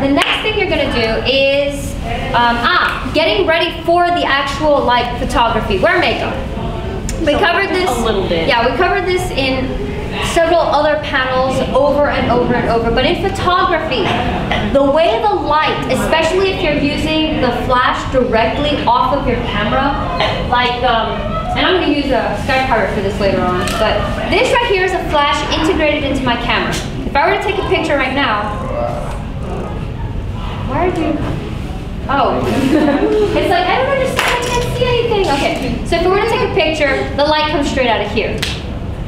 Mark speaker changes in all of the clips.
Speaker 1: the next thing you're gonna do is getting ready for the actual like photography. Wear makeup. We covered this
Speaker 2: a little bit.
Speaker 1: Yeah, we covered this in several other panels over and over and over. But in photography, the way the light, especially if you're using the flash directly off of your camera, like and I'm going to use a sky pirate for this later on, but this right here is a flash integrated into my camera. If I were to take a picture right now, why are you? Oh, it's like, I don't understand, I can't see anything. Okay, so if we were to take a picture, the light comes straight out of here.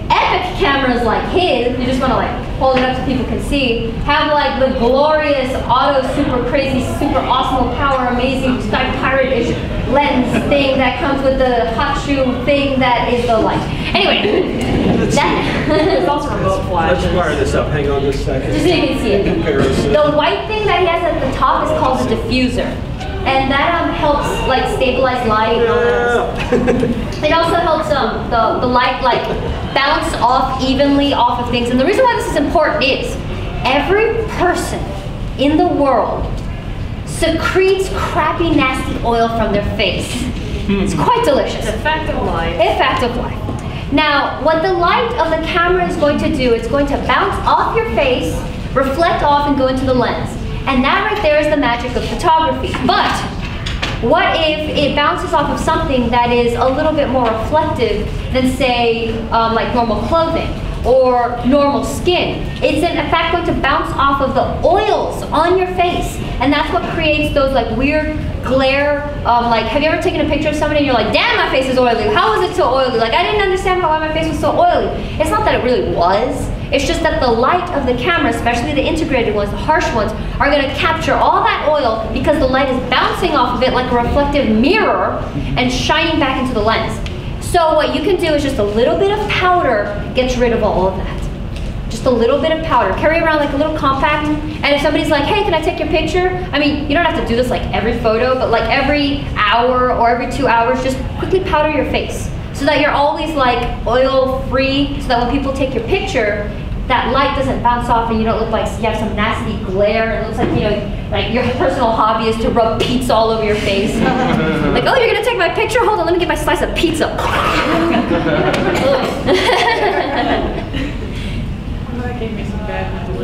Speaker 1: Epic cameras like his, you just want to like hold it up so people can see, have like the glorious, auto, super crazy, super awesome, power, amazing, sky pirate-ish lens thing that comes with the hot shoe thing that is the light. Anyway,
Speaker 2: It's also remote flash.
Speaker 3: Let's wire this up. Hang on just a second.
Speaker 1: just so you can see it.
Speaker 3: Comparison.
Speaker 1: The white thing that he has at the top is called a diffuser. And that helps like stabilize light and all that. It also helps the light like bounce off evenly off of things. And the reason why this is important is every person in the world secretes crappy, nasty oil from their face. It's quite delicious.
Speaker 2: It's a fact of life.
Speaker 1: A fact of life. Now, what the light of the camera is going to do, it's going to bounce off your face, reflect off, and go into the lens. And that right there is the magic of photography. But what if it bounces off of something that is a little bit more reflective than, say, like normal clothing or normal skin? It's in fact going to bounce off of the oils on your face. And that's what creates those like weird glare. Like, have you ever taken a picture of somebody and you're like, damn, my face is oily. How was it so oily? Like, I didn't understand why my face was so oily. It's not that it really was. It's just that the light of the camera, especially the integrated ones, the harsh ones, are going to capture all that oil because the light is bouncing off of it like a reflective mirror and shining back into the lens. So what you can do is just a little bit of powder gets rid of all of that. Just a little bit of powder. Carry around like a little compact, and if somebody's like, hey, can I take your picture? I mean, you don't have to do this like every photo, but like every hour or every 2 hours, just quickly powder your face so that you're always like oil free, so that when people take your picture, that light doesn't bounce off and you don't look like you have some nasty glare. It looks like, you know, like your personal hobby is to rub pizza all over your face. Like, oh, you're gonna take my picture? Hold on, let me get my slice of pizza.
Speaker 2: That gave me some bad mental.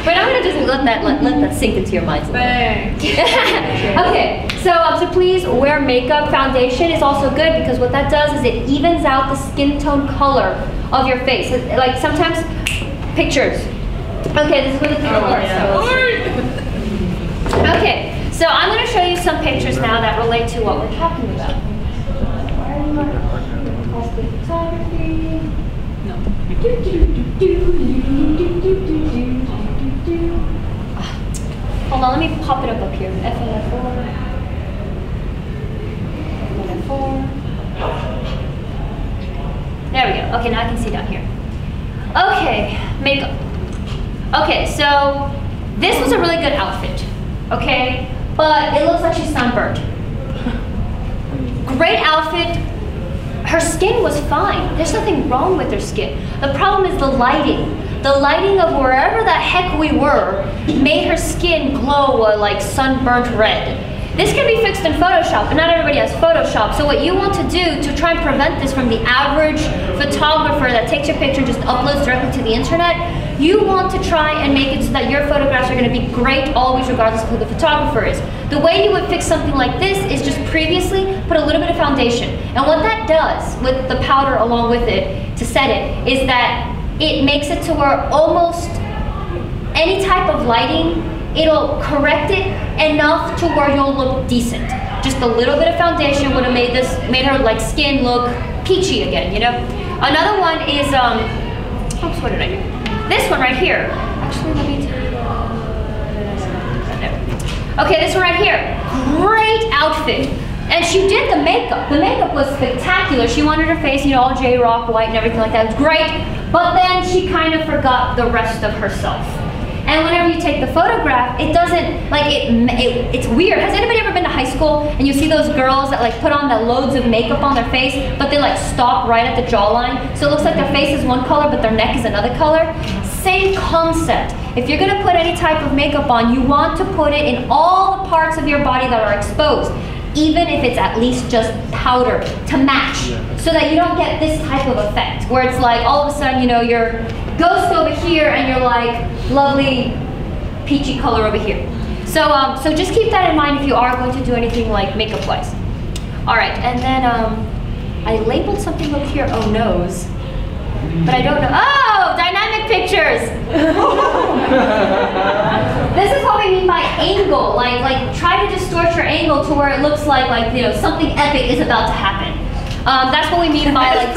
Speaker 1: But I'm gonna just let that sink into your minds.
Speaker 2: Thanks.
Speaker 1: Okay, so please wear makeup. Foundation is also good because what that does is it evens out the skin tone color of your face. Like sometimes pictures. Okay, this is what it's Okay, so I'm gonna show you some pictures now that relate to what we're talking about. Cosplay photography. Hold on, let me pop it up here. FLF4. There we go. Okay, now I can see down here. Okay, makeup. Okay, so this was a really good outfit. Okay, but it looks like she's sunburned. Great outfit. Her skin was fine. There's nothing wrong with her skin. The problem is the lighting. The lighting of wherever the heck we were made her skin glow a like sunburnt red. This can be fixed in Photoshop, but not everybody has Photoshop. So what you want to do to try and prevent this from the average photographer that takes your picture and just uploads directly to the internet, you want to try and make it so that your photographs are going to be great always regardless of who the photographer is. The way you would fix something like this is just previously put a little bit of foundation. And what that does with the powder along with it to set it is that it makes it to where almost any type of lighting, it'll correct it enough to where you'll look decent. Just a little bit of foundation would have made her like skin look peachy again, you know? Another one is, oops, what did I do? This one right here. Actually, let me tell you. Okay, this one right here. Great outfit. And she did the makeup. The makeup was spectacular. She wanted her face, you know, all J-Rock white and everything like that. It was great. But then she kind of forgot the rest of herself. And whenever you take the photograph, it doesn't, like, it's weird. Has anybody ever been to high school and you see those girls that like put on the loads of makeup on their face, but they like stop right at the jawline? So it looks like their face is one color, but their neck is another color? Same concept. if you're gonna put any type of makeup on, you want to put it in all the parts of your body that are exposed, even if it's at least just powder to match, so that you don't get this type of effect where it's like all of a sudden, you know, you're ghost over here and you're like lovely peachy color over here. So so just keep that in mind if you are going to do anything like makeup wise. All right, and then I labeled something up here, oh no's, but I don't know. Oh, dynamic pictures. This is what we mean by angle. Like try to distort your angle to where it looks like you know, something epic is about to happen. That's what we mean by like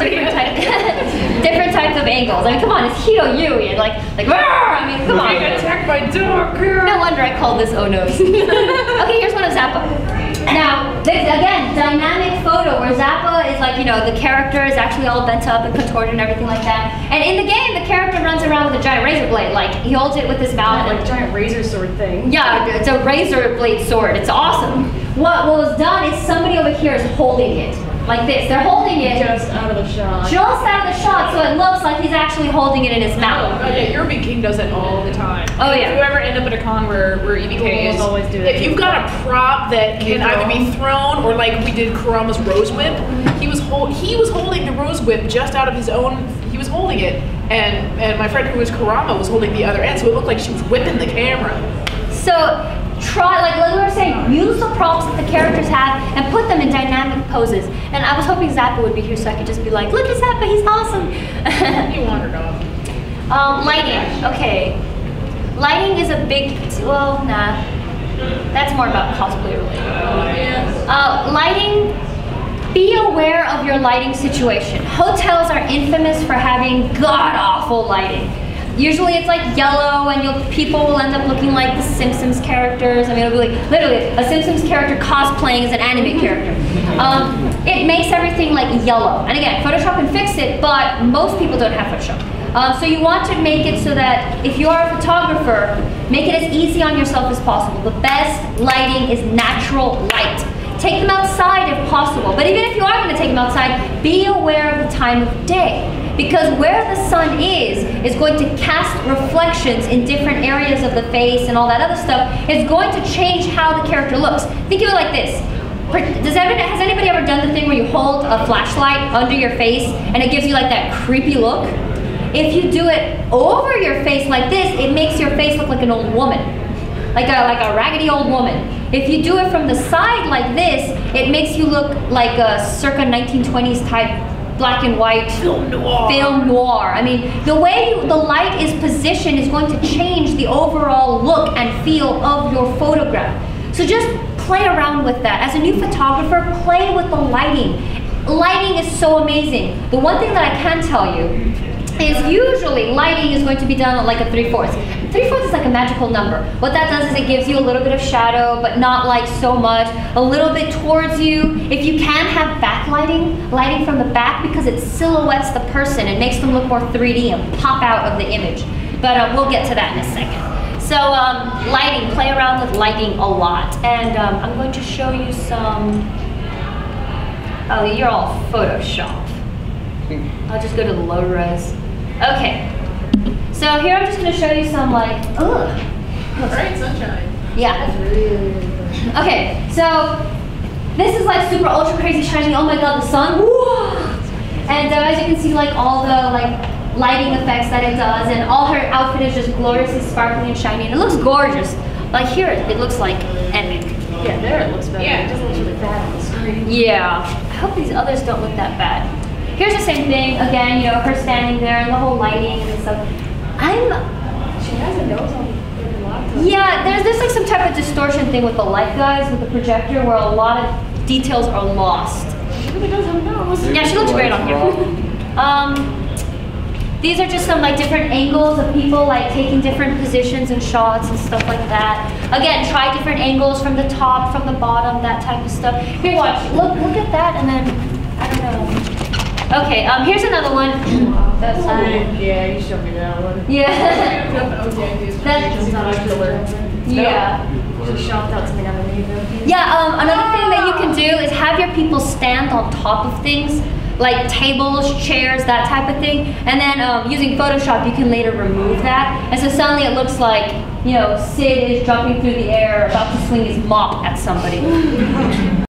Speaker 1: different types of angles. I mean, come on, it's Hito Yui, like I mean, come on.
Speaker 2: I got attacked by dog.
Speaker 1: No wonder I called this oh no's. Okay, here's one of Zappa. Now, this, again, dynamic photo where Zappa is like, you know, the character is actually all bent up and contorted and everything like that. And in the game, the character runs around with a giant razor blade. Like, he holds it with his mouth.
Speaker 2: Like a giant razor sword thing.
Speaker 1: Yeah, it's a razor blade sword. It's awesome. What was done is somebody over here is holding it. Like this. They're holding it
Speaker 2: Just out of the shot.
Speaker 1: just out of the shot, so it looks like he's actually holding it in his mouth.
Speaker 2: Oh yeah, your Big King does that all the time.
Speaker 1: Oh, yeah.
Speaker 2: If you ever end up at a con where EBK is,
Speaker 4: always do that.
Speaker 2: if you've got a prop that can either be thrown or like we did Kurama's Rose Whip, he was holding the Rose Whip just out of his own. He was holding it, and my friend who was Kurama was holding the other end, so it looked like she was whipping the camera.
Speaker 1: So try, like we were saying, use the props that the characters have and put them in dynamic poses. And I was hoping Zappa would be here so I could just be like, look at Zappa, he's awesome.
Speaker 2: He wandered off.
Speaker 1: Lighting, okay. Lighting is a big, well, nah. That's more about cosplay related. Lighting, be aware of your lighting situation. Hotels are infamous for having god-awful lighting. Usually it's like yellow and people will end up looking like the Simpsons characters. I mean, it'll be like literally a Simpsons character cosplaying as an anime character. It makes everything like yellow. And again, Photoshop can fix it, but most people don't have Photoshop. So you want to make it so that if you are a photographer, make it as easy on yourself as possible. The best lighting is natural light. Take them outside if possible. But even if you are going to take them outside, be aware of the time of day. Because where the sun is going to cast reflections in different areas of the face and all that other stuff. It's going to change how the character looks. Think of it like this. Has anybody ever done the thing where you hold a flashlight under your face and it gives you like that creepy look? If you do it over your face like this, it makes your face look like an old woman. Like a raggedy old woman. If you do it from the side like this, it makes you look like a circa 1920s type black and white film noir. I mean, the way the light is positioned is going to change the overall look and feel of your photograph. So just play around with that. As a new photographer, play with the lighting. Lighting is so amazing. The one thing that I can tell you is usually lighting is going to be done at like a 3/4. 3/4 is like a magical number. What that does is it gives you a little bit of shadow, but not like so much. A little bit towards you. If you can have backlighting, lighting from the back, because it silhouettes the person. It makes them look more 3D and pop out of the image. But we'll get to that in a second. So lighting, play around with lighting a lot. And I'm going to show you some, oh, you're all Photoshop. I'll just go to the low res. Okay, so here I'm just going to show you some like,
Speaker 2: Bright sunshine.
Speaker 1: Yeah. Okay, so this is like super ultra crazy shiny. Oh my god, the sun. Whoa! And as you can see, like all the like lighting effects that it does, and all her outfit is just gloriously sparkly and shiny, and it looks gorgeous. Like here, it looks like epic.
Speaker 4: Yeah, there it looks better.
Speaker 2: Yeah.
Speaker 4: It doesn't look really bad on the screen.
Speaker 1: Yeah. I hope these others don't look that bad. Here's the same thing. Again, you know, her standing there and the whole lighting and stuff.
Speaker 4: She has a nose on the laptop.
Speaker 1: Yeah, there's like some type of distortion thing with the light guys, with the projector, where a lot of details are lost.
Speaker 4: She really does have a nose.
Speaker 1: Yeah, she looks great on here. These are just some like different angles of people like taking different positions and shots and stuff like that. Again, try different angles from the top, from the bottom, that type of stuff. Here, watch. Look at that, and then I don't know. Okay, here's another one.
Speaker 4: That's yeah, you showed me that one.
Speaker 1: Yeah.
Speaker 4: That's not a killer.
Speaker 1: Yeah.
Speaker 4: She shopped out something underneath it.
Speaker 1: Yeah, another thing that you can do is have your people stand on top of things. like tables, chairs, that type of thing. And then using Photoshop, you can later remove that. And so suddenly it looks like, you know, Sid is jumping through the air, about to swing his mop at somebody.